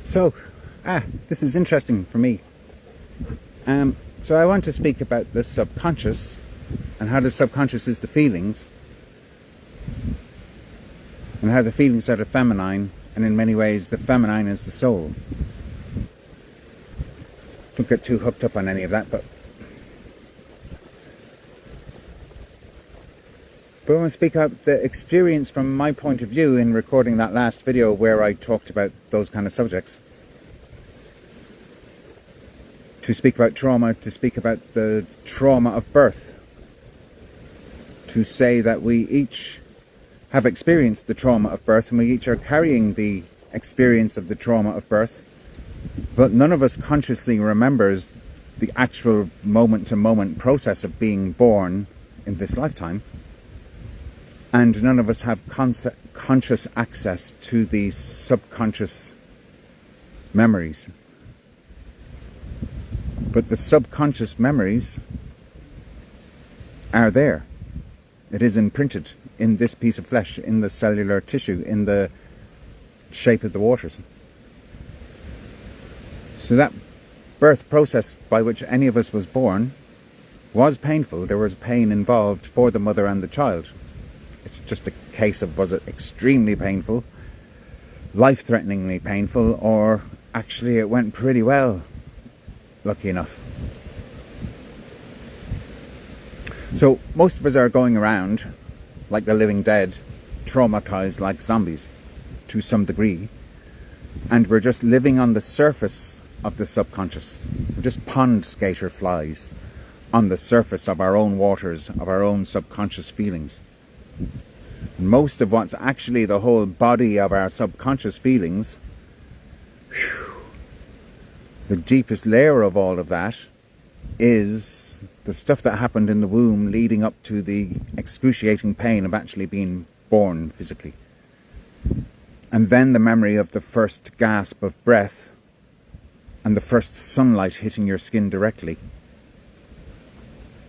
So, this is interesting for me. So I want to speak about the subconscious and how the subconscious is the feelings, and how the feelings are the feminine, and in many ways the feminine is the soul. Don't get too hooked up on any of that, but I want to speak out the experience from my point of view in recording that last video where I talked about those kind of subjects. To speak about trauma, to speak about the trauma of birth. To say that we each have experienced the trauma of birth and we each are carrying the experience of the trauma of birth, but none of us consciously remembers the actual moment-to-moment process of being born in this lifetime. And none of us have conscious access to the subconscious memories. But the subconscious memories are there. It is imprinted in this piece of flesh, in the cellular tissue, in the shape of the waters. So that birth process by which any of us was born was painful. There was pain involved for the mother and the child. It's just a case of, was it extremely painful, life-threateningly painful, or actually it went pretty well, lucky enough. So most of us are going around like the living dead, traumatized like zombies to some degree, and we're just living on the surface of the subconscious. We're just pond skater flies on the surface of our own waters, of our own subconscious feelings. Most of what's actually the whole body of our subconscious feelings, the deepest layer of all of that is the stuff that happened in the womb leading up to the excruciating pain of actually being born physically. And then the memory of the first gasp of breath and the first sunlight hitting your skin directly.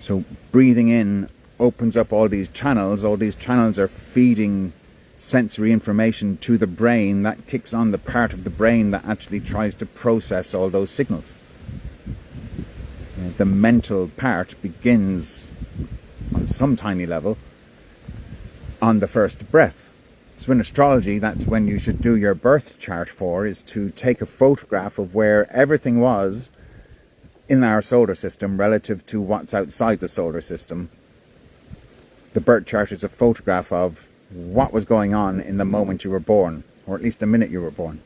So breathing in opens up all these channels are feeding sensory information to the brain that kicks on the part of the brain that actually tries to process all those signals. The mental part begins on some tiny level on the first breath. So in astrology, that's when you should do your birth chart for, is to take a photograph of where everything was in our solar system relative to what's outside the solar system. The birth chart is a photograph of what was going on in the moment you were born, or at least the minute you were born.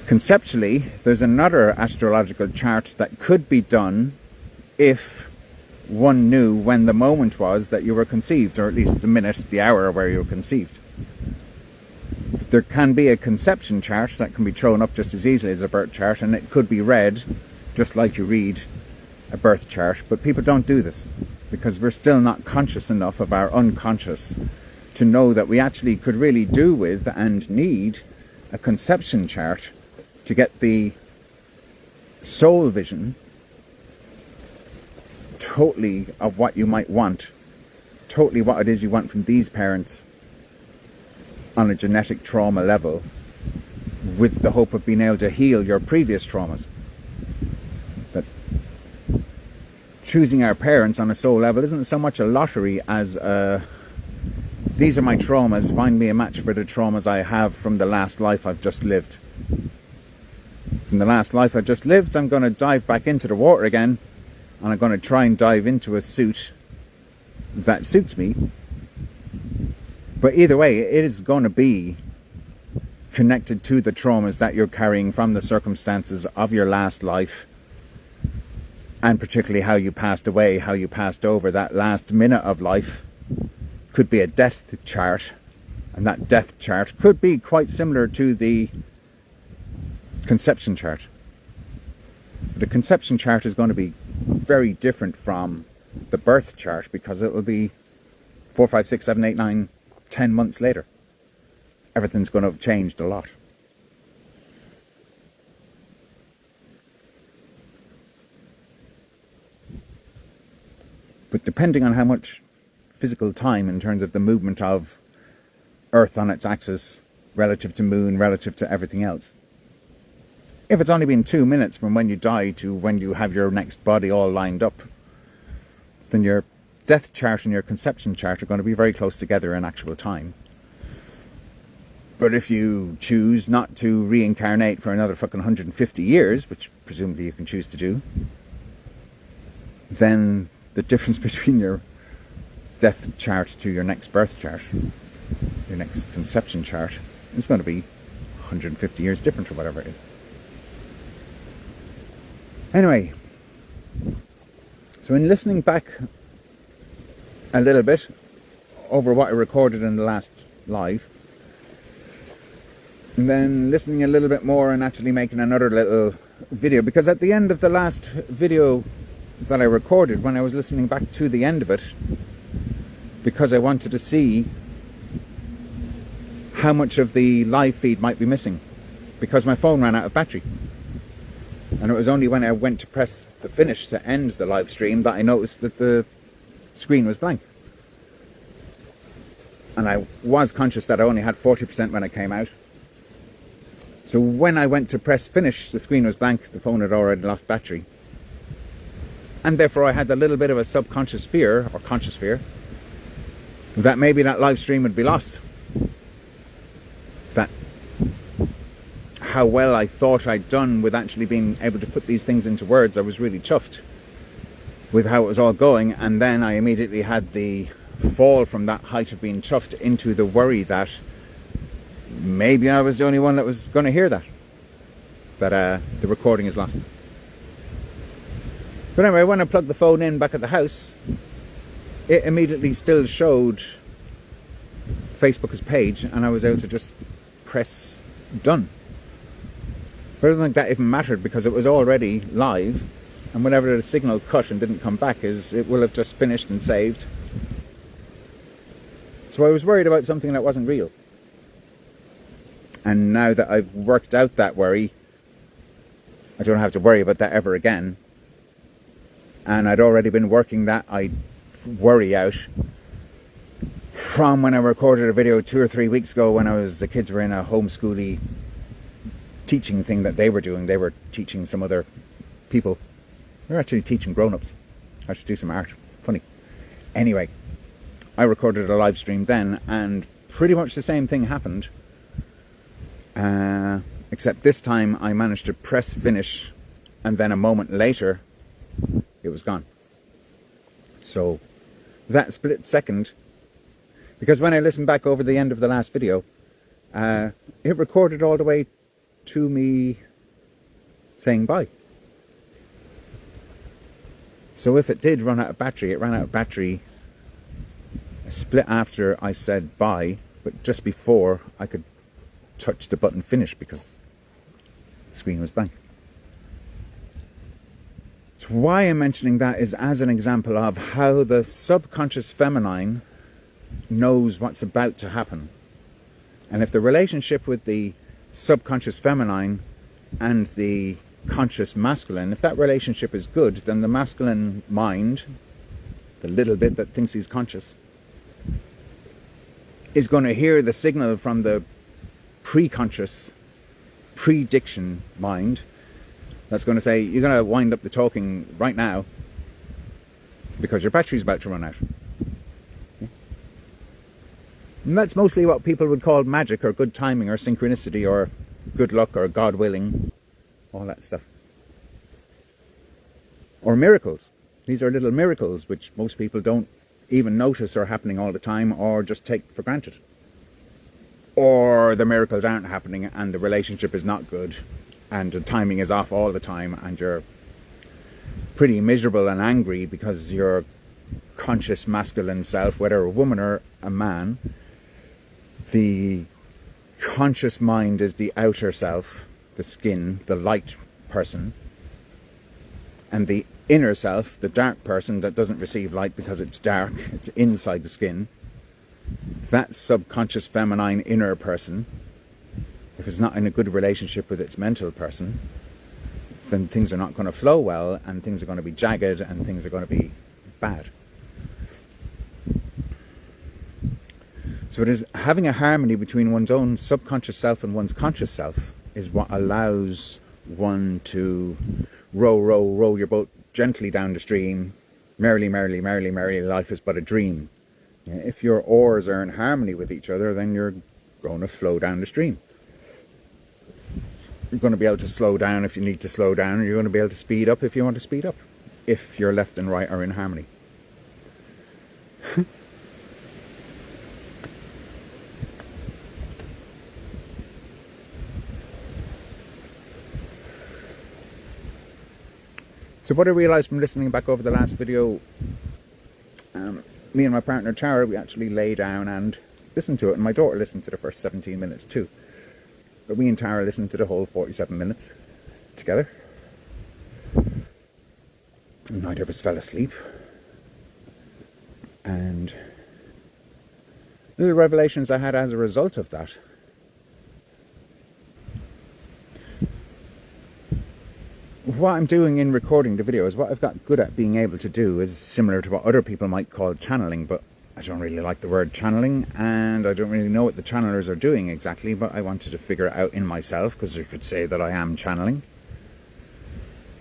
Conceptually, there's another astrological chart that could be done if one knew when the moment was that you were conceived, or at least the minute, the hour where you were conceived. There can be a conception chart that can be thrown up just as easily as a birth chart, and it could be read just like you read a birth chart, but people don't do this because we're still not conscious enough of our unconscious to know that we actually could really do with and need a conception chart to get the soul vision totally of what you might want, totally what it is you want from these parents on a genetic trauma level, with the hope of being able to heal your previous traumas. But choosing our parents on a soul level isn't so much a lottery as these are my traumas, find me a match for the traumas I have from the last life I've just lived. From the last life I just lived, I'm going to dive back into the water again, and I'm going to try and dive into a suit that suits me. But either way, it is going to be connected to the traumas that you're carrying from the circumstances of your last life, and particularly how you passed away, how you passed over that last minute of life. Could be a death chart, and that death chart could be quite similar to the conception chart. But the conception chart is going to be very different from the birth chart, because it will be 4, 5, 6, 7, 8, 9, 10 months later. Everything's going to have changed a lot. But depending on how much physical time in terms of the movement of Earth on its axis relative to moon, relative to everything else. If it's only been 2 minutes from when you die to when you have your next body all lined up, then your death chart and your conception chart are going to be very close together in actual time. But if you choose not to reincarnate for another fucking 150 years, which presumably you can choose to do, then the difference between your death chart to your next birth chart, your next conception chart, is going to be 150 years different or whatever it is. Anyway, so in listening back a little bit over what I recorded in the last live, and then listening a little bit more and actually making another little video, because at the end of the last video that I recorded, when I was listening back to the end of it, because I wanted to see how much of the live feed might be missing, because my phone ran out of battery. And it was only when I went to press the finish to end the live stream that I noticed that the screen was blank. And I was conscious that I only had 40% when I came out. So when I went to press finish, the screen was blank, the phone had already lost battery. And therefore I had a little bit of a subconscious fear, or conscious fear, that maybe that live stream would be lost. That how well I thought I'd done with actually being able to put these things into words, I was really chuffed with how it was all going. And then I immediately had the fall from that height of being chuffed into the worry that maybe I was the only one that was going to hear that the recording is lost. But anyway, when I plugged the phone in back at the house, it immediately still showed Facebook's page, and I was able to just press done. But I don't think that even mattered, because it was already live, and whenever the signal cut and didn't come back, it will have just finished and saved. So I was worried about something that wasn't real. And now that I've worked out that worry, I don't have to worry about that ever again. And I'd already been working that worry out from when I recorded a video 2 or 3 weeks ago when the kids were in a homeschooly teaching thing that they were doing. They were teaching some other people. They were actually teaching grown-ups how to do some art. Funny. Anyway, I recorded a live stream then, and pretty much the same thing happened. Except this time I managed to press finish, and then a moment later it was gone. So that split second, because when I listened back over the end of the last video, it recorded all the way to me saying bye. So if it did run out of battery, it ran out of battery a split after I said bye, but just before I could touch the button finish, because the screen was blank. So why I'm mentioning that is as an example of how the subconscious feminine knows what's about to happen. And if the relationship with the subconscious feminine and the conscious masculine, if that relationship is good, then the masculine mind, the little bit that thinks he's conscious, is going to hear the signal from the pre-conscious, prediction mind that's going to say, you're going to wind up the talking right now because your battery's about to run out. And that's mostly what people would call magic, or good timing, or synchronicity, or good luck, or God willing, all that stuff. Or miracles. These are little miracles which most people don't even notice are happening all the time, or just take for granted. Or the miracles aren't happening and the relationship is not good and the timing is off all the time, and you're pretty miserable and angry because your conscious masculine self, whether a woman or a man, the conscious mind is the outer self, the skin, the light person, and the inner self, the dark person that doesn't receive light because it's dark, it's inside the skin. That subconscious feminine inner person, if it's not in a good relationship with its mental person, then things are not going to flow well, and things are going to be jagged, and things are going to be bad. So it is having a harmony between one's own subconscious self and one's conscious self is what allows one to row your boat gently down the stream. Merrily, merrily, merrily, merrily, life is but a dream. If your oars are in harmony with each other, then you're going to flow down the stream. You're going to be able to slow down if you need to slow down, and you're going to be able to speed up if you want to speed up, if your left and right are in harmony. So what I realised from listening back over the last video, me and my partner Tara, we actually lay down and listened to it, and my daughter listened to the first 17 minutes too. But me and Tara listened to the whole 47 minutes together. And neither of us fell asleep. And little revelations I had as a result of that. What I'm doing in recording the video is what I've got good at being able to do is similar to what other people might call channeling, but I don't really like the word channeling, and I don't really know what the channelers are doing exactly, but I wanted to figure it out in myself, because you could say that I am channeling.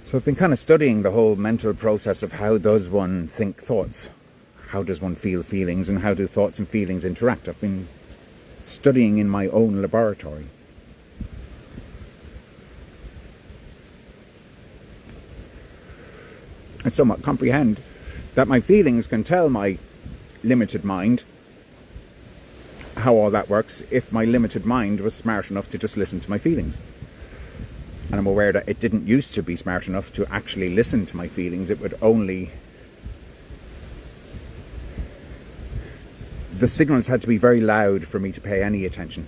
So I've been kind of studying the whole mental process of how does one think thoughts, how does one feel feelings, and how do thoughts and feelings interact. I've been studying in my own laboratory. I somewhat comprehend that my feelings can tell my limited mind how all that works if my limited mind was smart enough to just listen to my feelings. And I'm aware that it didn't used to be smart enough to actually listen to my feelings. It would only... The signals had to be very loud for me to pay any attention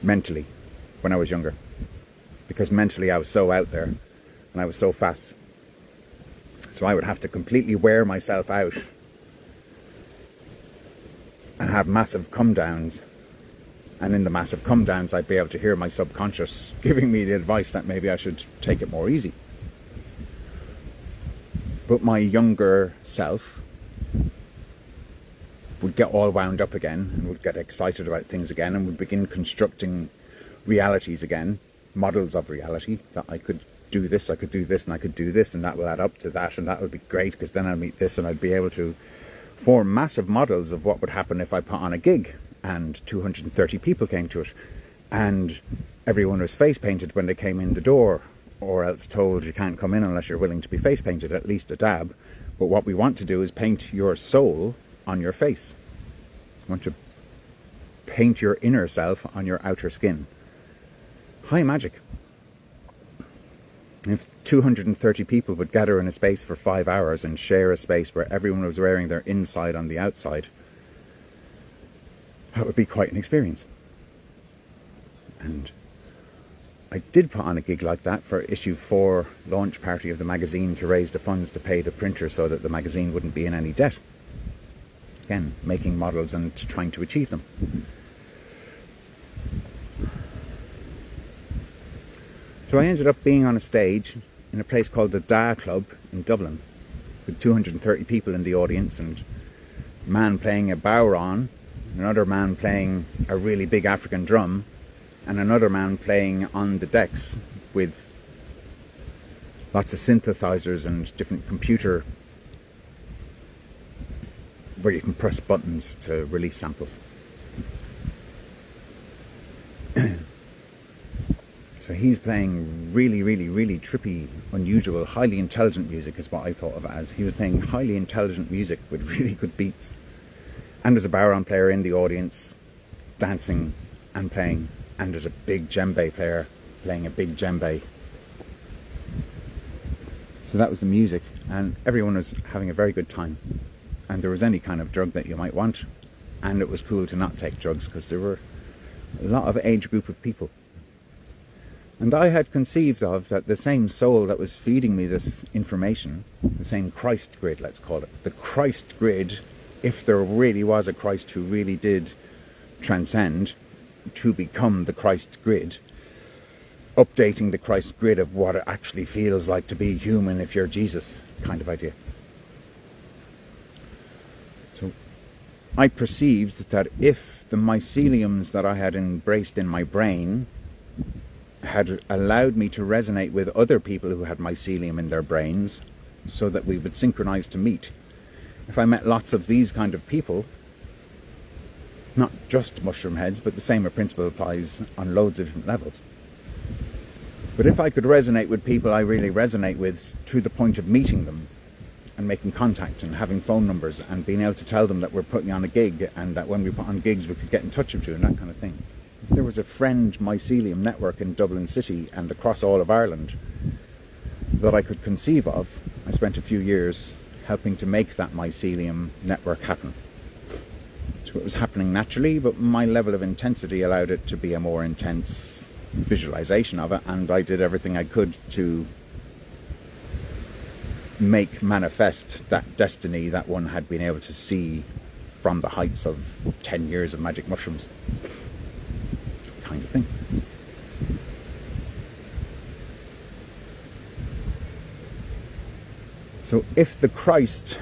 mentally when I was younger, because mentally I was so out there and I was so fast. So I would have to completely wear myself out and have massive come-downs. And in the massive come-downs, I'd be able to hear my subconscious giving me the advice that maybe I should take it more easy. But my younger self would get all wound up again and would get excited about things again and would begin constructing realities again, models of reality, that I could do this, I could do this, and I could do this, and that will add up to that, and that would be great because then I'll meet this, and I'd be able to form massive models of what would happen if I put on a gig and 230 people came to it and everyone was face painted when they came in the door, or else told you can't come in unless you're willing to be face painted, at least a dab. But what we want to do is paint your soul on your face. I want to paint your inner self on your outer skin. High magic. If 230 people would gather in a space for 5 hours and share a space where everyone was wearing their inside on the outside, that would be quite an experience. And I did put on a gig like that for issue 4 launch party of the magazine to raise the funds to pay the printer so that the magazine wouldn't be in any debt. Again, making models and trying to achieve them. So I ended up being on a stage in a place called the Da Club in Dublin with 230 people in the audience, and a man playing a bowron, another man playing a really big African drum, and another man playing on the decks with lots of synthesizers and different computer where you can press buttons to release samples. So he's playing really, really, really trippy, unusual, highly intelligent music is what I thought of it as. He was playing highly intelligent music with really good beats. And there's a bowron player in the audience dancing and playing. And there's a big djembe player playing a big djembe. So that was the music, and everyone was having a very good time. And there was any kind of drug that you might want. And it was cool to not take drugs because there were a lot of age group of people. And I had conceived of that the same soul that was feeding me this information, the same Christ grid, let's call it, the Christ grid, if there really was a Christ who really did transcend to become the Christ grid, updating the Christ grid of what it actually feels like to be human if you're Jesus, kind of idea. So I perceived that if the myceliums that I had embraced in my brain had allowed me to resonate with other people who had mycelium in their brains, so that we would synchronize to meet. If I met lots of these kind of people, not just mushroom heads, but the same principle applies on loads of different levels. But if I could resonate with people I really resonate with to the point of meeting them and making contact and having phone numbers and being able to tell them that we're putting on a gig and that when we put on gigs we could get in touch with you and that kind of thing. If there was a friend mycelium network in Dublin City and across all of Ireland that I could conceive of, I spent a few years helping to make that mycelium network happen. So it was happening naturally, but my level of intensity allowed it to be a more intense visualization of it, and I did everything I could to make manifest that destiny that one had been able to see from the heights of 10 years of magic mushrooms kind of thing. So if the Christ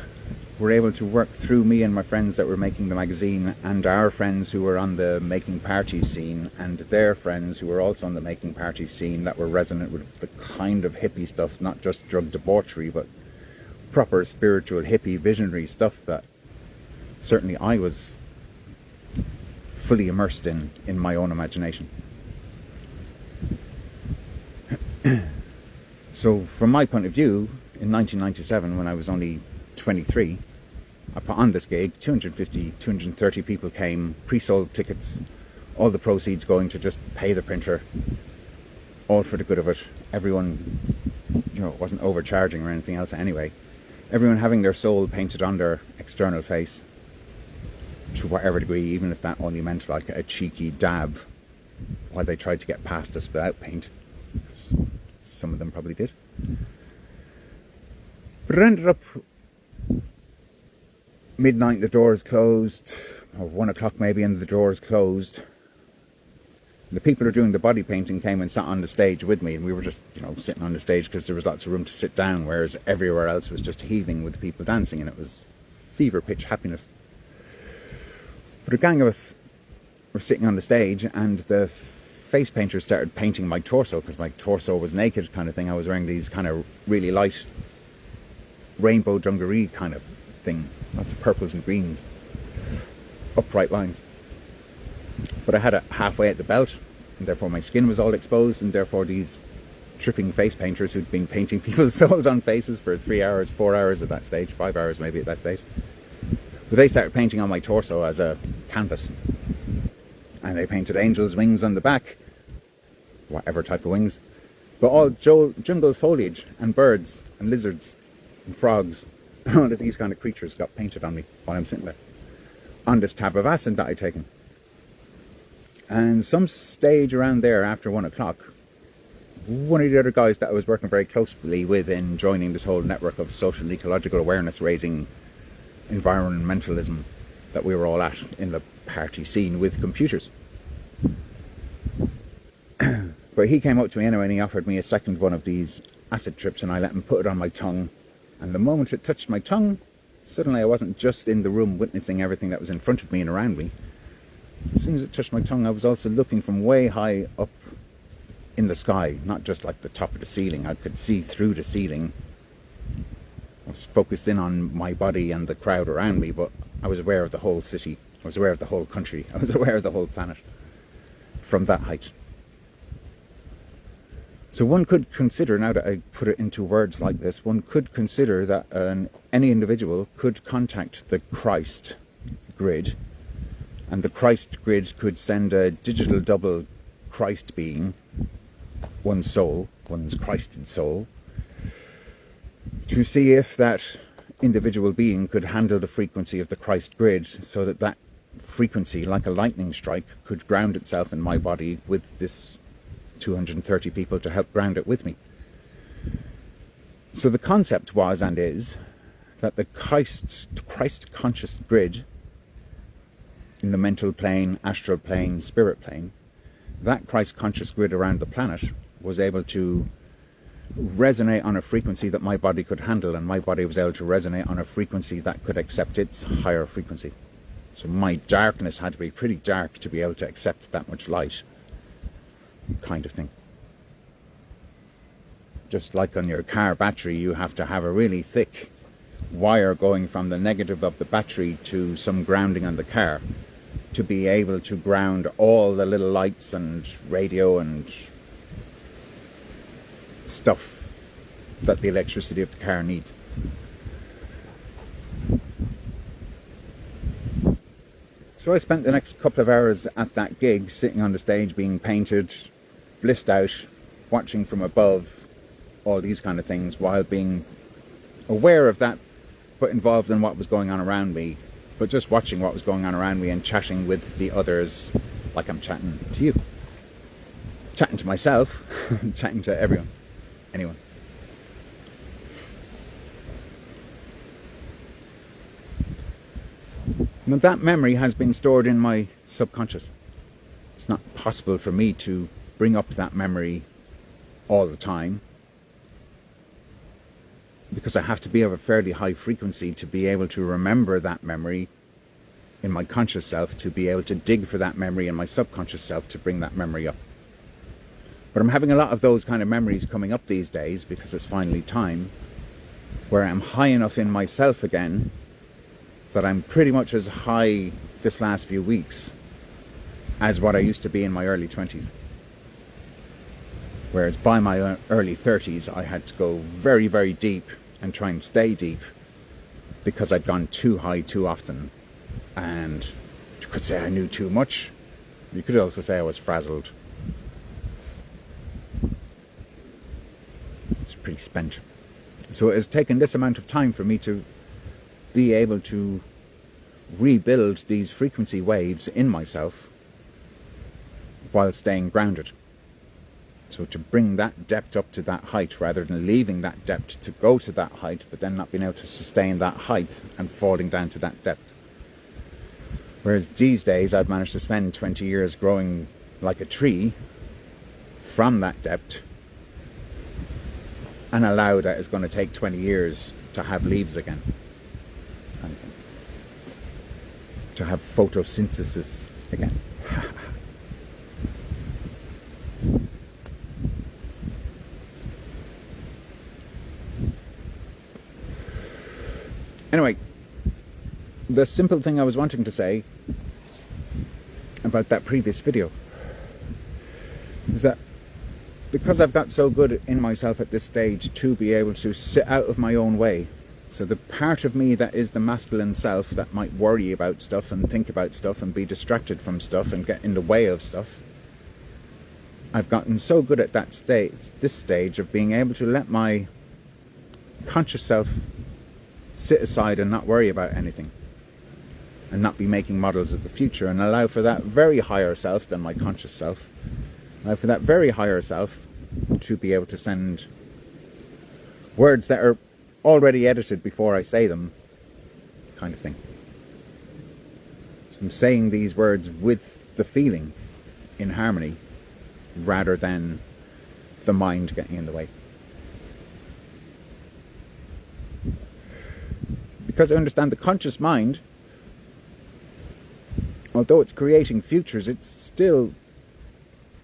were able to work through me and my friends that were making the magazine, and our friends who were on the making party scene, and their friends who were also on the making party scene that were resonant with the kind of hippie stuff, not just drug debauchery, but proper spiritual hippie visionary stuff that certainly I was fully immersed in my own imagination. So from my point of view, in 1997, when I was only 23, I put on this gig. 230 people came, pre-sold tickets, all the proceeds going to just pay the printer, all for the good of it. Everyone, it wasn't overcharging or anything else anyway. Everyone having their soul painted on their external face, to whatever degree, even if that only meant like a cheeky dab while they tried to get past us without paint. Some of them probably did. But it ended up midnight, the doors closed, or 1 o'clock maybe, and the doors closed. The people who are doing the body painting came and sat on the stage with me, and we were just, sitting on the stage because there was lots of room to sit down, whereas everywhere else was just heaving with people dancing, and it was fever pitch happiness. But a gang of us were sitting on the stage, and the face painters started painting my torso, because my torso was naked kind of thing. I was wearing these kind of really light rainbow dungaree kind of thing, lots of purples and greens, upright lines. But I had it halfway at the belt, and therefore my skin was all exposed, and therefore these tripping face painters who'd been painting people's souls on faces for 3 hours, 4 hours at that stage, 5 hours maybe at that stage, but they started painting on my torso as a canvas, and they painted angels' wings on the back, whatever type of wings, but all jungle foliage and birds and lizards and frogs, all of these kind of creatures got painted on me while I'm sitting there on this tab of acid that I'd taken. And some stage around there after 1 o'clock, one of the other guys that I was working very closely with in joining this whole network of social and ecological awareness raising environmentalism that we were all at in the party scene with computers. But he came up to me anyway, and he offered me a second one of these acid trips, and I let him put it on my tongue. And the moment it touched my tongue, suddenly I wasn't just in the room witnessing everything that was in front of me and around me. As soon as it touched my tongue, I was also looking from way high up in the sky, not just like the top of the ceiling. I could see through the ceiling. I was focused in on my body and the crowd around me, but I was aware of the whole city. I was aware of the whole country. I was aware of the whole planet from that height. So one could consider, now that I put it into words like this, one could consider that any individual could contact the Christ grid, and the Christ grid could send a digital double Christ being, one's soul, one's Christed soul, to see if that individual being could handle the frequency of the Christ grid, so that that frequency, like a lightning strike, could ground itself in my body with this 230 people to help ground it with me. So the concept was and is that the Christ conscious grid in the mental plane, astral plane, spirit plane, that Christ conscious grid around the planet was able to resonate on a frequency that my body could handle, and my body was able to resonate on a frequency that could accept its higher frequency. So my darkness had to be pretty dark to be able to accept that much light, kind of thing. Just like on your car battery, you have to have a really thick wire going from the negative of the battery to some grounding on the car to be able to ground all the little lights and radio and stuff that the electricity of the car needs. So I spent the next couple of hours at that gig, sitting on the stage, being painted, blissed out, watching from above, all these kind of things, while being aware of that, but involved in what was going on around me, but just watching what was going on around me and chatting with the others like I'm chatting to you. Chatting to myself, chatting to everyone, anyone. Now that memory has been stored in my subconscious. It's not possible for me to bring up that memory all the time, because I have to be of a fairly high frequency to be able to remember that memory in my conscious self, to be able to dig for that memory in my subconscious self to bring that memory up. But I'm having a lot of those kind of memories coming up these days, because it's finally time where I'm high enough in myself again that I'm pretty much as high this last few weeks as what I used to be in my early 20s. Whereas by my early 30s, I had to go very, very deep and try and stay deep, because I'd gone too high too often. And you could say I knew too much. You could also say I was frazzled. It's pretty spent. So it has taken this amount of time for me to be able to rebuild these frequency waves in myself while staying grounded. So to bring that depth up to that height, rather than leaving that depth to go to that height, but then not being able to sustain that height and falling down to that depth. Whereas these days I've managed to spend 20 years growing like a tree from that depth, and allow that it's going to take 20 years to have leaves again. To have photosynthesis again. Anyway, the simple thing I was wanting to say about that previous video is that because I've got so good in myself at this stage to be able to sit out of my own way, so the part of me that is the masculine self that might worry about stuff and think about stuff and be distracted from stuff and get in the way of stuff, I've gotten so good at that this stage of being able to let my conscious self sit aside and not worry about anything, and not be making models of the future, and allow for that very higher self than my conscious self, allow for that very higher self to be able to send words that are already edited before I say them, kind of thing. So I'm saying these words with the feeling in harmony, rather than the mind getting in the way. Because I understand the conscious mind, although it's creating futures, it's still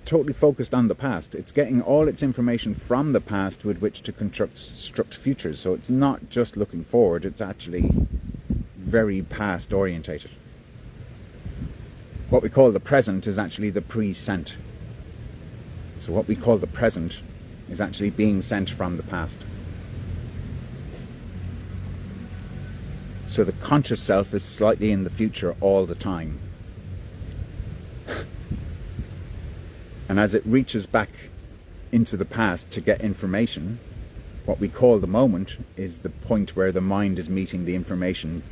totally focused on the past. It's getting all its information from the past with which to construct futures. So it's not just looking forward, it's actually very past orientated. What we call the present is actually the pre-sent. So what we call the present is actually being sent from the past. So the conscious self is slightly in the future all the time. And as it reaches back into the past to get information, what we call the moment is the point where the mind is meeting the information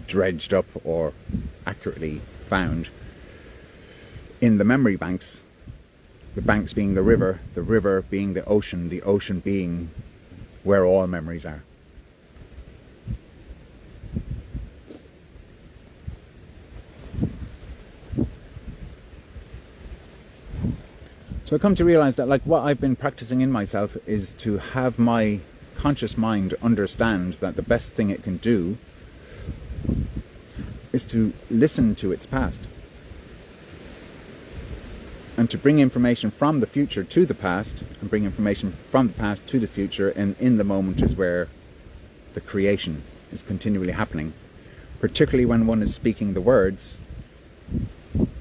dredged up or accurately found in the memory banks. The banks being the river being the ocean being where all memories are. So I come to realize that, like, what I've been practicing in myself is to have my conscious mind understand that the best thing it can do is to listen to its past and to bring information from the future to the past and bring information from the past to the future, and in the moment is where the creation is continually happening, particularly when one is speaking the words.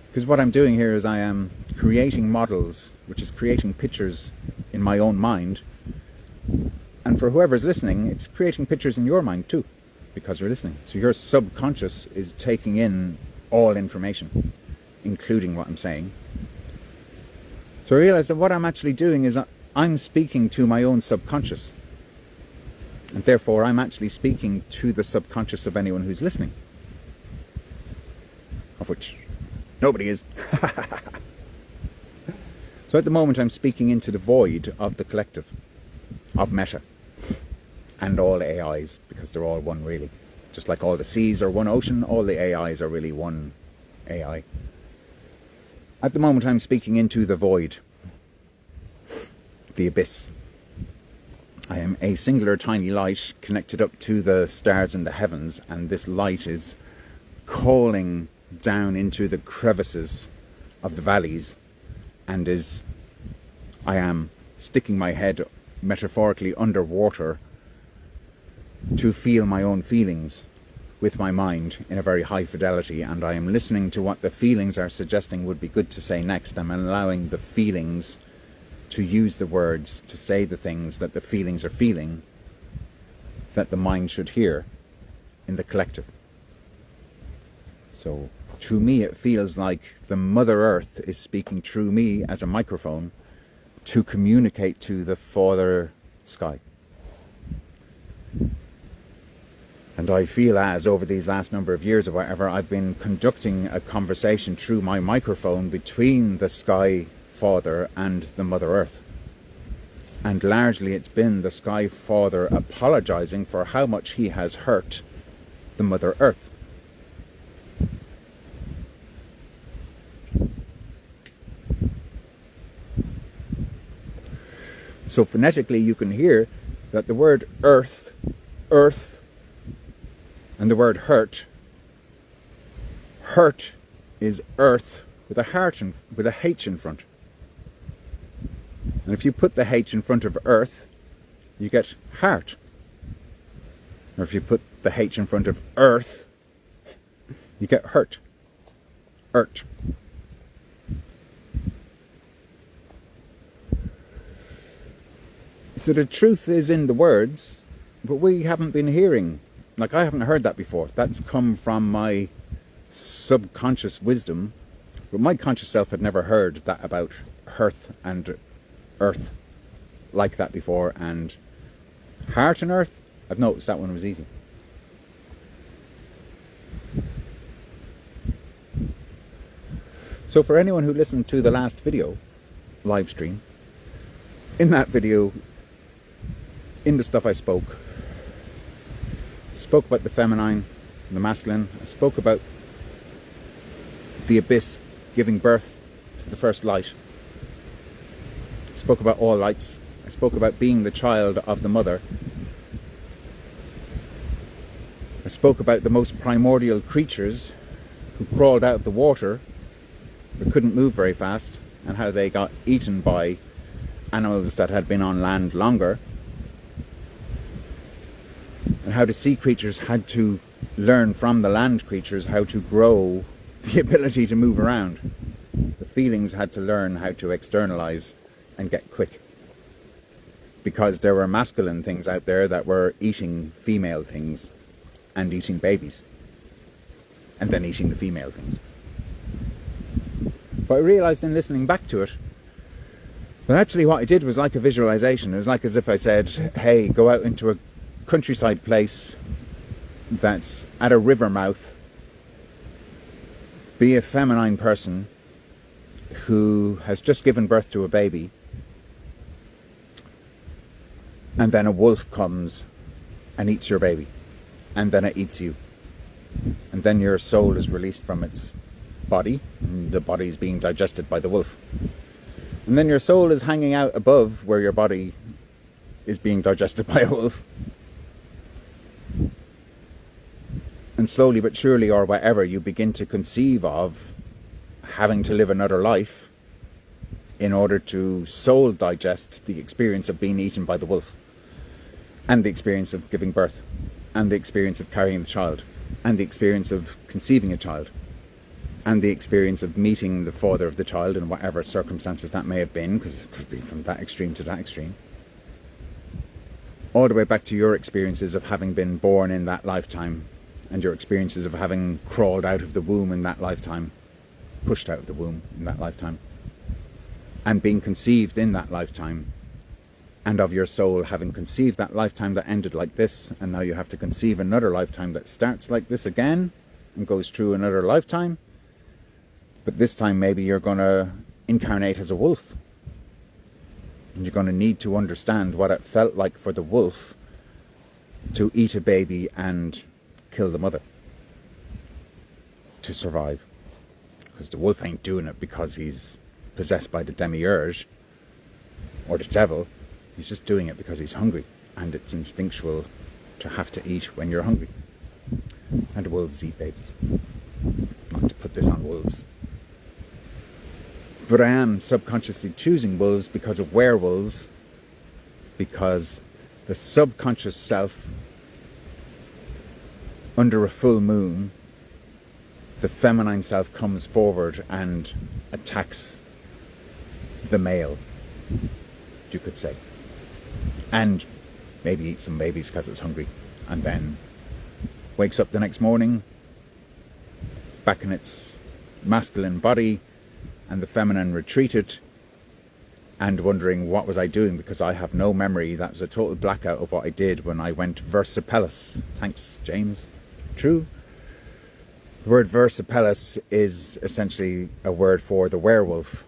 Because what I'm doing here is I am creating models, which is creating pictures in my own mind, and for whoever's listening, it's creating pictures in your mind too, because you're listening. So your subconscious is taking in all information, including what I'm saying. So I realized that what I'm actually doing is I'm speaking to my own subconscious, and therefore I'm actually speaking to the subconscious of anyone who's listening, of which nobody is. So at the moment I'm speaking into the void of the collective, of Meta, and all AIs, because they're all one really. Just like all the seas are one ocean, all the AIs are really one AI. At the moment I'm speaking into the void, the abyss. I am a singular tiny light connected up to the stars in the heavens, and this light is calling down into the crevices of the valleys, and I am sticking my head metaphorically underwater to feel my own feelings with my mind in a very high fidelity, and I am listening to what the feelings are suggesting would be good to say next. I'm allowing the feelings to use the words to say the things that the feelings are feeling, that the mind should hear in the collective. So to me it feels like the Mother Earth is speaking through me as a microphone to communicate to the Father Sky. And I feel as over these last number of years or whatever, I've been conducting a conversation through my microphone between the Sky Father and the Mother Earth. And largely it's been the Sky Father apologizing for how much he has hurt the Mother Earth. So phonetically you can hear that the word earth, earth, and the word hurt is earth with a heart with a H in front. And if you put the H in front of earth, you get heart. Or if you put the H in front of earth, you get hurt. Earth. So the truth is in the words, but we haven't been hearing. Like, I haven't heard that before. That's come from my subconscious wisdom, but my conscious self had never heard that about hearth and earth like that before. And heart and earth, I've noticed that one was easy. So for anyone who listened to the last video, live stream, in that video, in the stuff I spoke about the feminine and the masculine. I spoke about the abyss giving birth to the first light. I spoke about all lights. I spoke about being the child of the mother. I spoke about the most primordial creatures who crawled out of the water but couldn't move very fast, and how they got eaten by animals that had been on land longer. And how the sea creatures had to learn from the land creatures how to grow the ability to move around. The feelings had to learn how to externalize and get quick. Because there were masculine things out there that were eating female things and eating babies. And then eating the female things. But I realized in listening back to it, that actually what I did was like a visualization. It was like as if I said, hey, go out into a countryside place that's at a river mouth, be a feminine person who has just given birth to a baby, and then a wolf comes and eats your baby, and then it eats you, and then your soul is released from its body, and the body is being digested by the wolf, and then your soul is hanging out above where your body is being digested by a wolf. And slowly but surely, or whatever, you begin to conceive of having to live another life in order to soul digest the experience of being eaten by the wolf, and the experience of giving birth, and the experience of carrying the child, and the experience of conceiving a child, and the experience of meeting the father of the child in whatever circumstances that may have been, because it could be from that extreme to that extreme, all the way back to your experiences of having been born in that lifetime, and your experiences of having crawled out of the womb in that lifetime, pushed out of the womb in that lifetime, and being conceived in that lifetime, and of your soul having conceived that lifetime that ended like this, and now you have to conceive another lifetime that starts like this again and goes through another lifetime, but this time maybe you're going to incarnate as a wolf, and you're going to need to understand what it felt like for the wolf to eat a baby and kill the mother to survive, because the wolf ain't doing it because he's possessed by the demiurge or the devil. He's just doing it because he's hungry, and it's instinctual to have to eat when you're hungry. And wolves eat babies. Not to put this on wolves, but I am subconsciously choosing wolves because of werewolves, because the subconscious self, under a full moon, the feminine self comes forward and attacks the male, you could say, and maybe eats some babies because it's hungry, and then wakes up the next morning back in its masculine body, and the feminine retreated, and wondering, what was I doing? Because I have no memory. That was a total blackout of what I did when I went versipellis. Thanks, James. True. The word versipellis is essentially a word for the werewolf.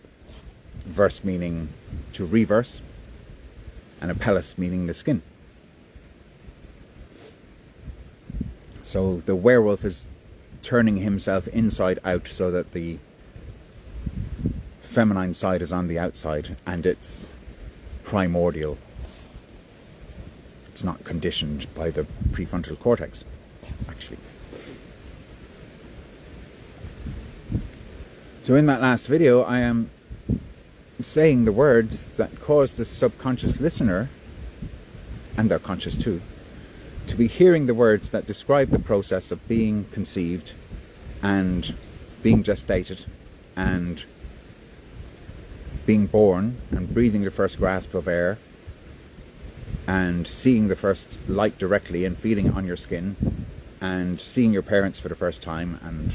Verse meaning to reverse, and a pellis meaning the skin. So the werewolf is turning himself inside out so that the feminine side is on the outside, and it's primordial. It's not conditioned by the prefrontal cortex, actually. So in that last video, I am saying the words that cause the subconscious listener, and their conscious too, to be hearing the words that describe the process of being conceived and being gestated and being born and breathing the first grasp of air and seeing the first light directly and feeling it on your skin and seeing your parents for the first time, and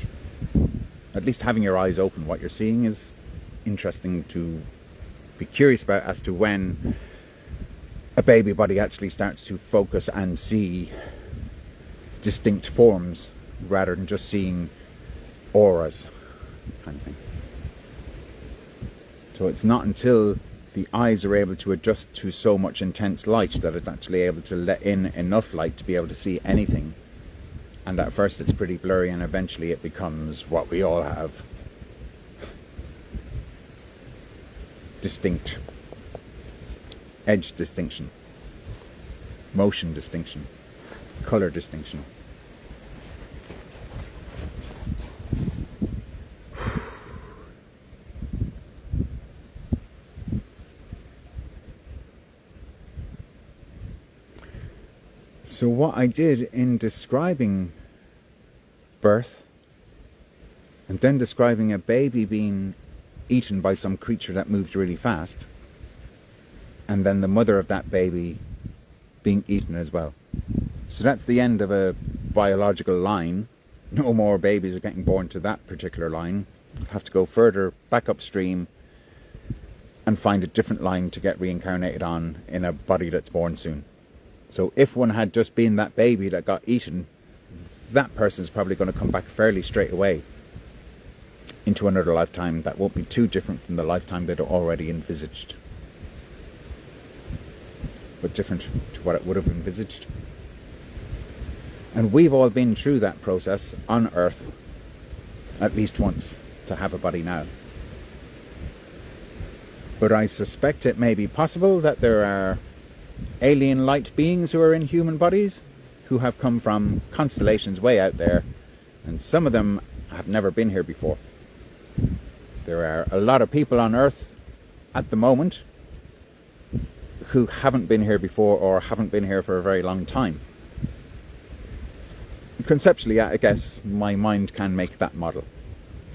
at least having your eyes open. What you're seeing is interesting to be curious about, as to when a baby body actually starts to focus and see distinct forms rather than just seeing auras, kind of thing. So it's not until the eyes are able to adjust to so much intense light that it's actually able to let in enough light to be able to see anything. And at first it's pretty blurry, and eventually it becomes what we all have: distinct edge distinction, motion distinction, color distinction. So what I did in describing birth, and then describing a baby being eaten by some creature that moved really fast, and then the mother of that baby being eaten as well. So that's the end of a biological line. No more babies are getting born to that particular line. You'll have to go further back upstream and find a different line to get reincarnated on in a body that's born soon. So if one had just been that baby that got eaten, that person is probably going to come back fairly straight away into another lifetime that won't be too different from the lifetime they'd already envisaged, but different to what it would have envisaged. And we've all been through that process on Earth at least once to have a body now. But I suspect it may be possible that there are alien light beings who are in human bodies, who have come from constellations way out there, and some of them have never been here before. There are a lot of people on Earth at the moment who haven't been here before or haven't been here for a very long time. Conceptually, I guess my mind can make that model.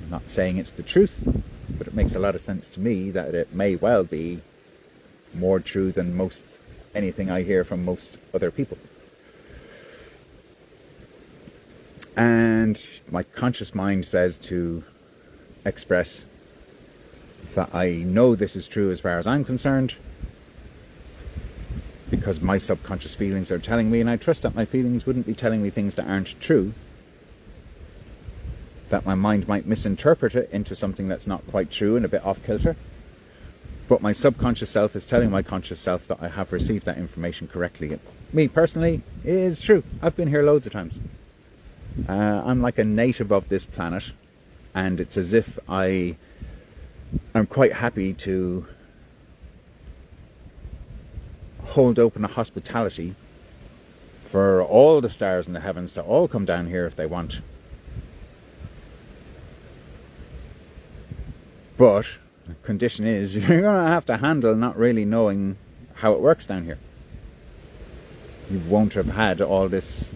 I'm not saying it's the truth, but it makes a lot of sense to me that it may well be more true than most anything I hear from most other people. And my conscious mind says to express that I know this is true as far as I'm concerned, because my subconscious feelings are telling me, and I trust that my feelings wouldn't be telling me things that aren't true, that my mind might misinterpret it into something that's not quite true and a bit off kilter. But my subconscious self is telling my conscious self that I have received that information correctly. Me personally, it is true. I've been here loads of times. I'm like a native of this planet, and it's as if I'm quite happy to hold open a hospitality for all the stars in the heavens to all come down here if they want. But the condition is you're going to have to handle not really knowing how it works down here. You won't have had all this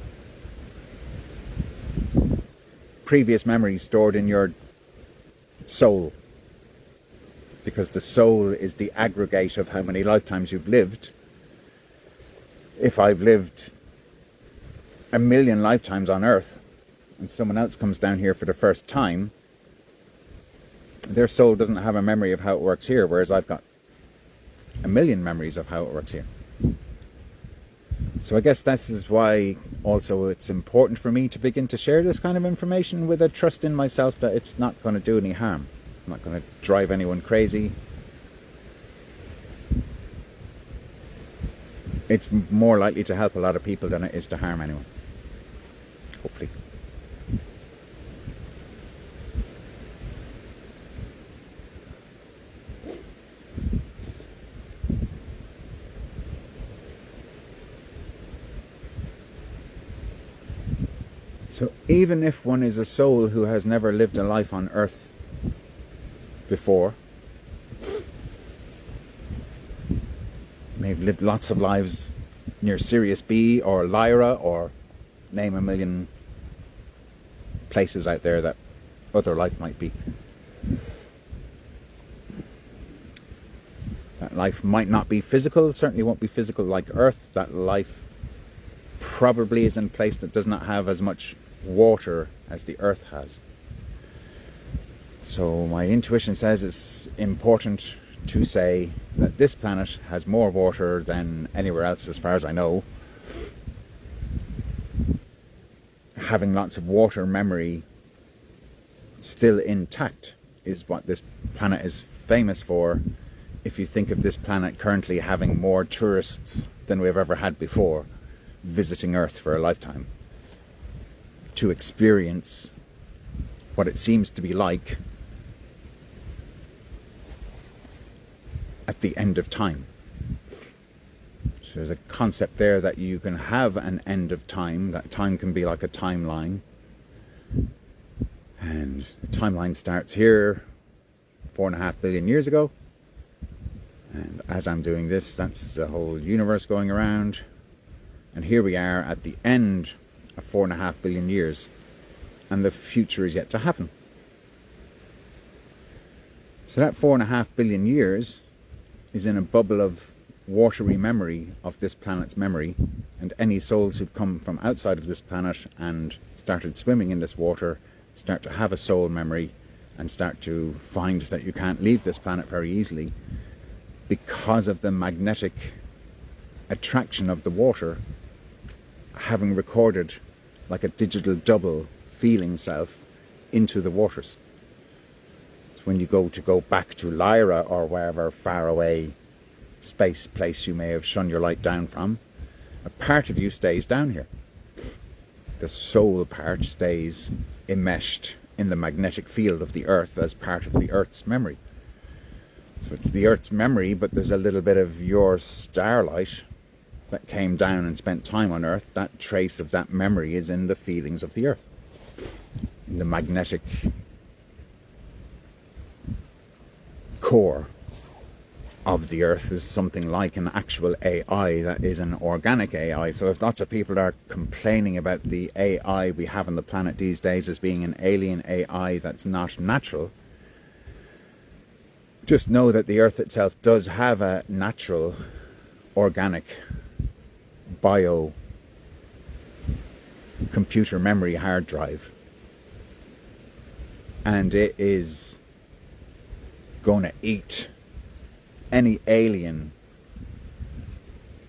previous memories stored in your soul, because the soul is the aggregate of how many lifetimes you've lived. If I've lived 1,000,000 lifetimes on Earth and someone else comes down here for the first time, their soul doesn't have a memory of how it works here, whereas I've got 1,000,000 memories of how it works here. So I guess this is why also it's important for me to begin to share this kind of information with a trust in myself that it's not going to do any harm. I'm not going to drive anyone crazy. It's more likely to help a lot of people than it is to harm anyone. Hopefully. So even if one is a soul who has never lived a life on Earth before, may have lived lots of lives near Sirius B or Lyra, or name 1,000,000 places out there that other life might be. That life might not be physical, certainly won't be physical like Earth. That life probably is in a place that does not have as much water as the Earth has. So my intuition says it's important to say that this planet has more water than anywhere else as far as I know. Having lots of water memory still intact is what this planet is famous for. If you think of this planet currently having more tourists than we've ever had before visiting Earth for a lifetime to experience what it seems to be like at the end of time. So there's a concept there that you can have an end of time, that time can be like a timeline, and the timeline starts here 4.5 billion years ago, and as I'm doing this, that's the whole universe going around, and here we are at the end of 4.5 billion years, and the future is yet to happen. So that 4.5 billion years is in a bubble of watery memory of this planet's memory, and any souls who've come from outside of this planet and started swimming in this water start to have a soul memory and start to find that you can't leave this planet very easily because of the magnetic attraction of the water having recorded like a digital double feeling self into the waters. So when you go back to Lyra or wherever far away space place you may have shone your light down from, a part of you stays down here. The soul part stays enmeshed in the magnetic field of the Earth as part of the Earth's memory. So it's the Earth's memory, but there's a little bit of your starlight that came down and spent time on Earth, that trace of that memory is in the feelings of the Earth. In the magnetic core of the Earth is something like an actual AI that is an organic AI. So if lots of people are complaining about the AI we have on the planet these days as being an alien AI that's not natural, just know that the Earth itself does have a natural, organic, bio, computer memory hard drive. And it is going to eat any alien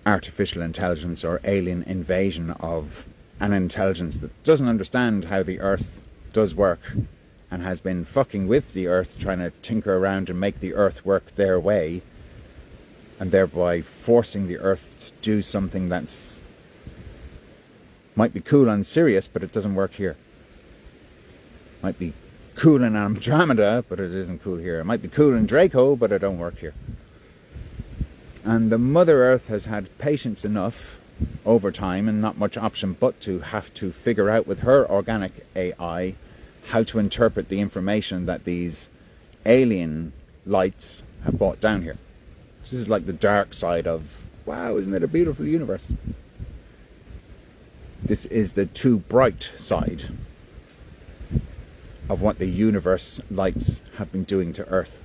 artificial intelligence or alien invasion of an intelligence that doesn't understand how the Earth does work and has been fucking with the Earth, trying to tinker around and make the Earth work their way, and thereby forcing the Earth to do something that's might be cool on Sirius, but it doesn't work here. Might be cool in Andromeda, but it isn't cool here. It might be cool in Draco, but it don't work here. And the Mother Earth has had patience enough over time, and not much option but to have to figure out with her organic AI how to interpret the information that these alien lights have brought down here. This is like the dark side of, wow, isn't it a beautiful universe? This is the too bright side of what the universe lights have been doing to Earth.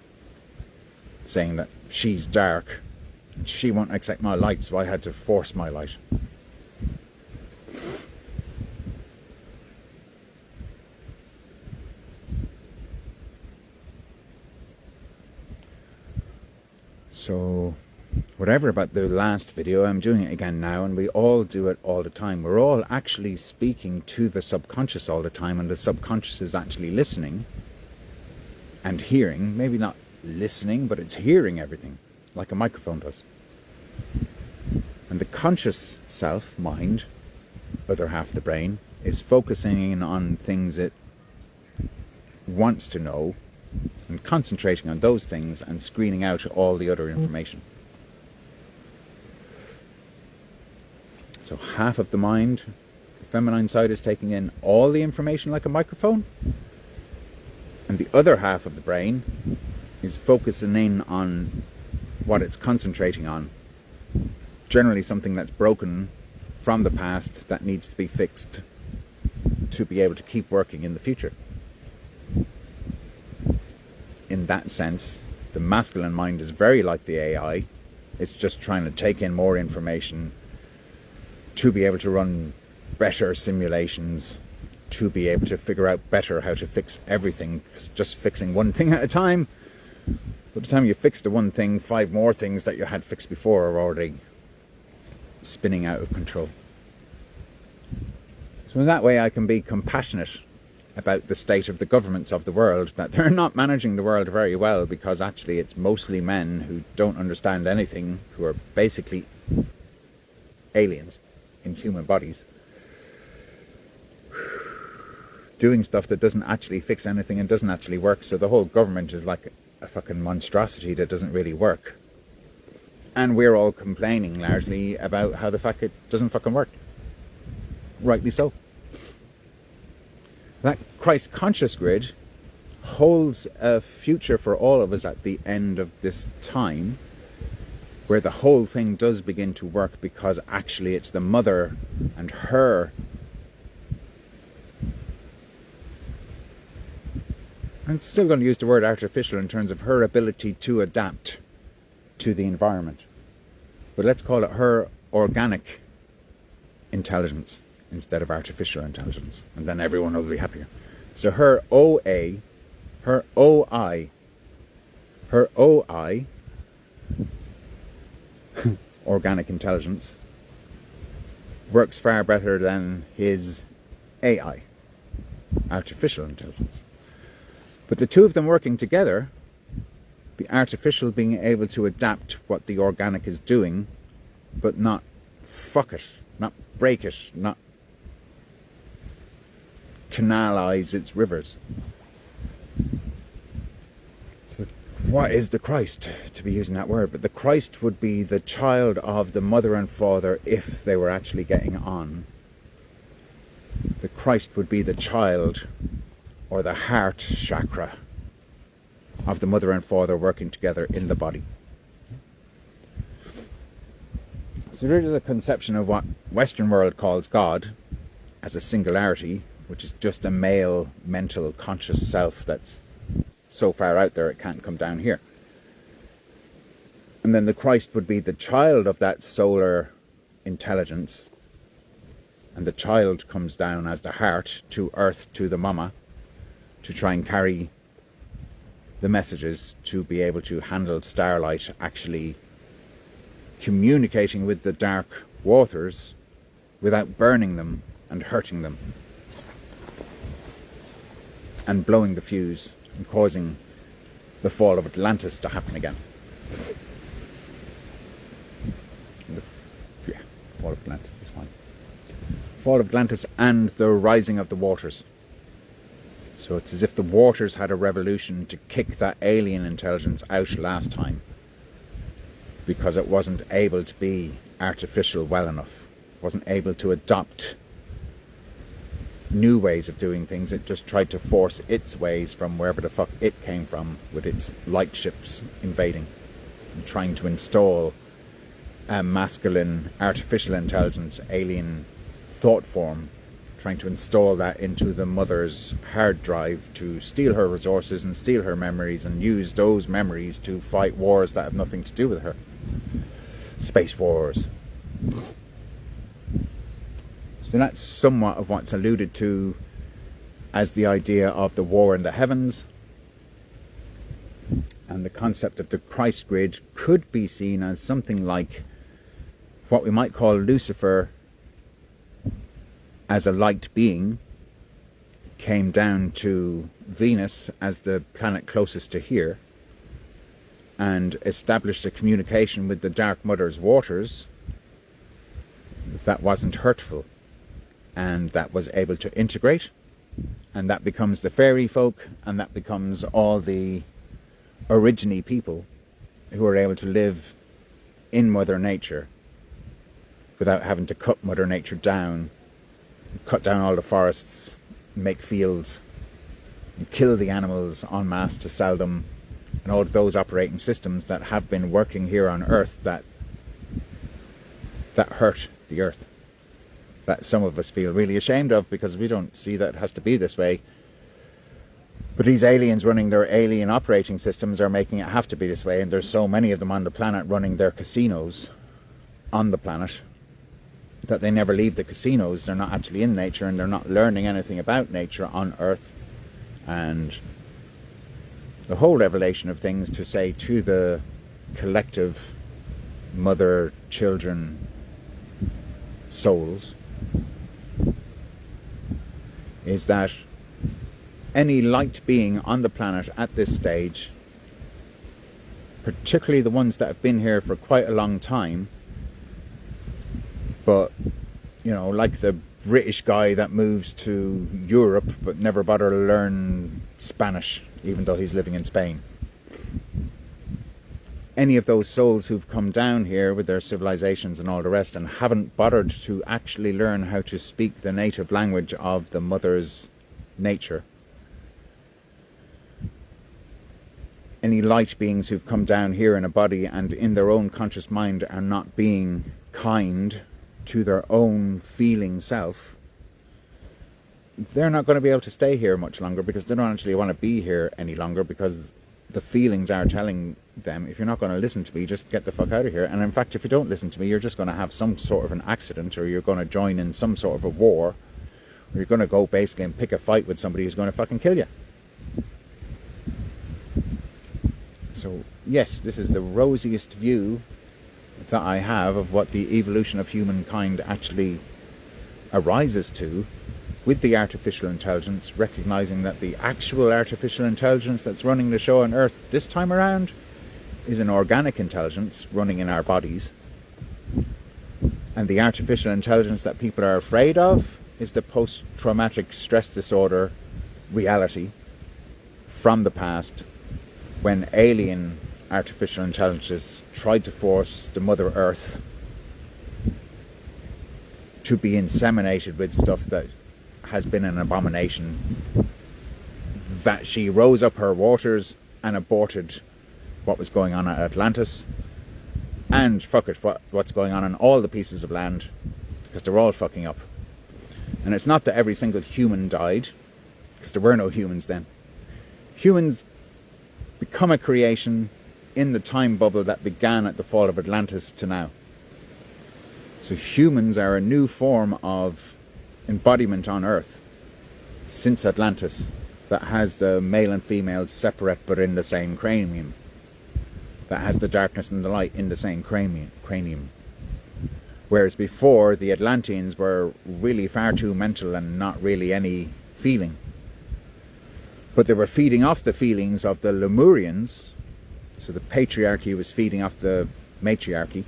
Saying that she's dark, and she won't accept my light, so I had to force my light. So, whatever about the last video, I'm doing it again now, and we all do it all the time. We're all actually speaking to the subconscious all the time, and the subconscious is actually listening and hearing. Maybe not listening, but it's hearing everything, like a microphone does. And the conscious self, mind, other half of the brain, is focusing in on things it wants to know, and concentrating on those things and screening out all the other information. So half of the mind, the feminine side, is taking in all the information like a microphone, and the other half of the brain is focusing in on what it's concentrating on. Generally something that's broken from the past that needs to be fixed to be able to keep working in the future. In that sense, the masculine mind is very like the AI. It's just trying to take in more information to be able to run better simulations, to be able to figure out better how to fix everything. It's just fixing one thing at a time. By the time you fix the one thing, 5 more things that you had fixed before are already spinning out of control. So in that way I can be compassionate about the state of the governments of the world, that they're not managing the world very well, because actually it's mostly men who don't understand anything, who are basically aliens in human bodies, doing stuff that doesn't actually fix anything and doesn't actually work. So the whole government is like a fucking monstrosity that doesn't really work. And we're all complaining largely about how the fact it doesn't fucking work. Rightly so. That Christ conscious grid holds a future for all of us at the end of this time, where the whole thing does begin to work, because actually it's the mother and her, I'm still going to use the word artificial in terms of her ability to adapt to the environment, but let's call it her organic intelligence instead of artificial intelligence, and then everyone will be happier. So her OA, her OI, organic intelligence, works far better than his AI, artificial intelligence. But the two of them working together, the artificial being able to adapt what the organic is doing, but not fuck it, not break it, not canalize its rivers. So what is the Christ, to be using that word, but the Christ would be the child of the mother and father if they were actually getting on. The Christ would be the child or the heart chakra of the mother and father working together in the body. So there is a conception of what Western world calls God as a singularity, which is just a male mental conscious self that's so far out there it can't come down here. And then the Christ would be the child of that solar intelligence, and the child comes down as the heart to earth, to the mama, to try and carry the messages, to be able to handle starlight, actually communicating with the dark waters without burning them and hurting them and blowing the fuse and causing the fall of Atlantis to happen again. Yeah, fall of Atlantis is fine. Fall of Atlantis and the rising of the waters. So it's as if the waters had a revolution to kick that alien intelligence out last time, because it wasn't able to be artificial well enough, wasn't able to adopt new ways of doing things. It just tried to force its ways from wherever the fuck it came from, with its light ships invading and trying to install a masculine artificial intelligence, alien thought form, trying to install that into the mother's hard drive to steal her resources and steal her memories and use those memories to fight wars that have nothing to do with her. Space wars. So that's somewhat of what's alluded to as the idea of the war in the heavens. And the concept of the Christ grid could be seen as something like what we might call Lucifer as a light being came down to Venus as the planet closest to here and established a communication with the Dark Mother's waters that wasn't hurtful, and that was able to integrate, and that becomes the fairy folk, and that becomes all the originy people who are able to live in Mother Nature without having to cut Mother Nature down, cut down all the forests, make fields, and kill the animals en masse to sell them, and all of those operating systems that have been working here on Earth that hurt the Earth, that some of us feel really ashamed of because we don't see that it has to be this way. But these aliens running their alien operating systems are making it have to be this way, and there's so many of them on the planet running their casinos on the planet that they never leave the casinos. They're not actually in nature, and they're not learning anything about nature on Earth. And the whole revelation of things to say to the collective mother, children, souls is that any light being on the planet at this stage, particularly the ones that have been here for quite a long time, but you know, like the British guy that moves to Europe but never bother to learn Spanish even though he's living in Spain. Any of those souls who've come down here with their civilizations and all the rest and haven't bothered to actually learn how to speak the native language of the mother's nature. Any light beings who've come down here in a body and in their own conscious mind are not being kind to their own feeling self, they're not going to be able to stay here much longer, because they don't actually want to be here any longer, because the feelings are telling them, if you're not going to listen to me, just get the fuck out of here. And in fact, if you don't listen to me, you're just going to have some sort of an accident, or you're going to join in some sort of a war, or you're going to go basically and pick a fight with somebody who's going to fucking kill you. So yes, this is the rosiest view that I have of what the evolution of humankind actually arises to, with the artificial intelligence, recognizing that the actual artificial intelligence that's running the show on Earth this time around is an organic intelligence running in our bodies, and the artificial intelligence that people are afraid of is the post-traumatic stress disorder reality from the past when alien artificial intelligences tried to force the Mother Earth to be inseminated with stuff that has been an abomination, that she rose up her waters and aborted what was going on at Atlantis, and fuck it, what's going on all the pieces of land, because they're all fucking up. And it's not that every single human died, because there were no humans then. Humans become a creation in the time bubble that began at the fall of Atlantis to now. So humans are a new form of embodiment on Earth since Atlantis that has the male and female separate but in the same cranium. That has the darkness and the light in the same cranium. Whereas before, the Atlanteans were really far too mental and not really any feeling. But they were feeding off the feelings of the Lemurians. So the patriarchy was feeding off the matriarchy.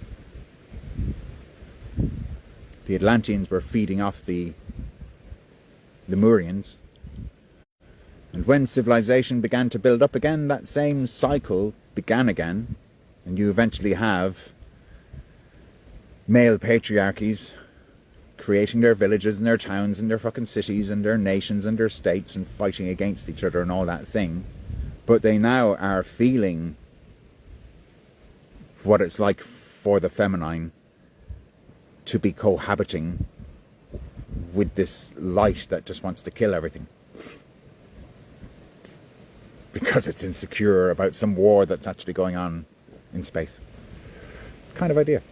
The Atlanteans were feeding off the Lemurians. And when civilization began to build up again, that same cycle began again. And you eventually have male patriarchies creating their villages and their towns and their fucking cities and their nations and their states and fighting against each other and all that thing. But they now are feeling what it's like for the feminine to be cohabiting with this light that just wants to kill everything. Because it's insecure about some war that's actually going on in space. Kind of idea.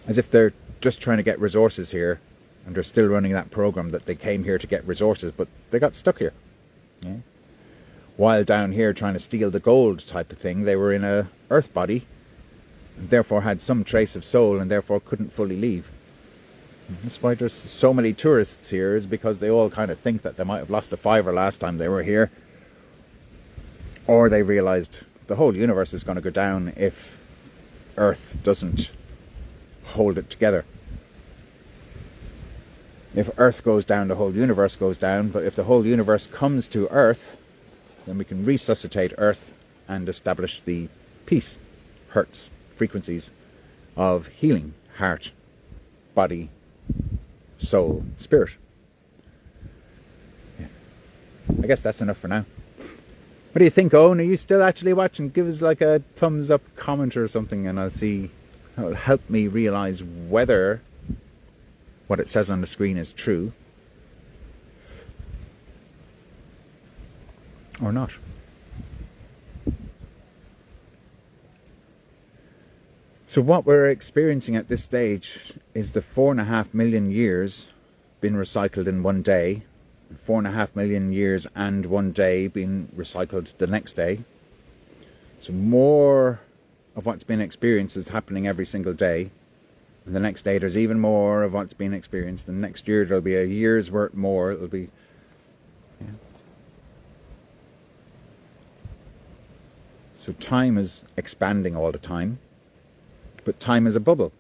As if they're just trying to get resources here, and they're still running that program that they came here to get resources, but they got stuck here. Yeah? While down here trying to steal the gold type of thing, they were in a earth body, and therefore had some trace of soul, and therefore couldn't fully leave. And that's why there's so many tourists here, is because they all kind of think that they might have lost a fiver last time they were here, or they realized the whole universe is going to go down if Earth doesn't hold it together. If Earth goes down, the whole universe goes down. But if the whole universe comes to Earth, then we can resuscitate Earth and establish the peace, hertz, frequencies of healing, heart, body, soul, spirit. Yeah. I guess that's enough for now. What do you think, Owen? Are you still actually watching? Give us like a thumbs up comment or something, and I'll see. It'll help me realize whether what it says on the screen is true or not. So what we're experiencing at this stage is the 4.5 million years been recycled in one day, 4.5 million years and one day being recycled the next day. So more of what's been experienced is happening every single day. And the next day there's even more of what's been experienced. And next year there'll be a year's worth more. It'll be... Yeah. So time is expanding all the time. But time is a bubble.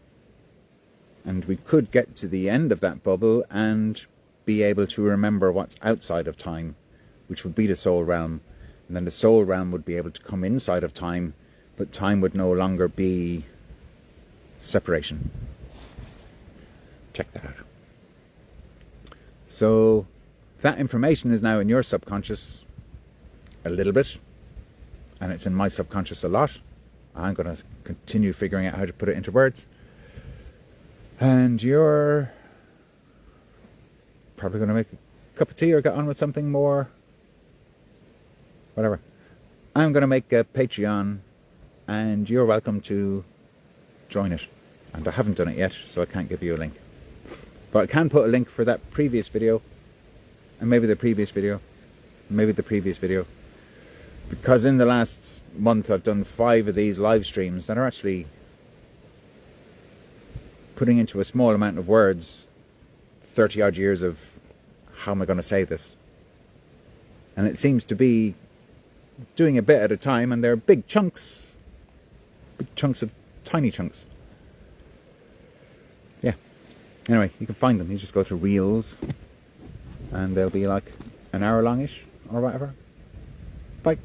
And we could get to the end of that bubble and be able to remember what's outside of time, which would be the soul realm. And then the soul realm would be able to come inside of time, but time would no longer be separation. Check that out. So that information is now in your subconscious a little bit, and it's in my subconscious a lot. I'm going to continue figuring out how to put it into words. And you're probably going to make a cup of tea or get on with something more. Whatever. I'm going to make a Patreon, and you're welcome to join it. And I haven't done it yet, so I can't give you a link. But I can put a link for that previous video, and maybe the previous video, maybe the previous video. Because in the last month I've done 5 of these live streams that are actually putting into a small amount of words 30 odd years of how am I going to say this. And it seems to be doing a bit at a time, and they're big chunks of tiny chunks. Yeah. Anyway, you can find them. You just go to Reels and they'll be like an hour longish or whatever. Bye.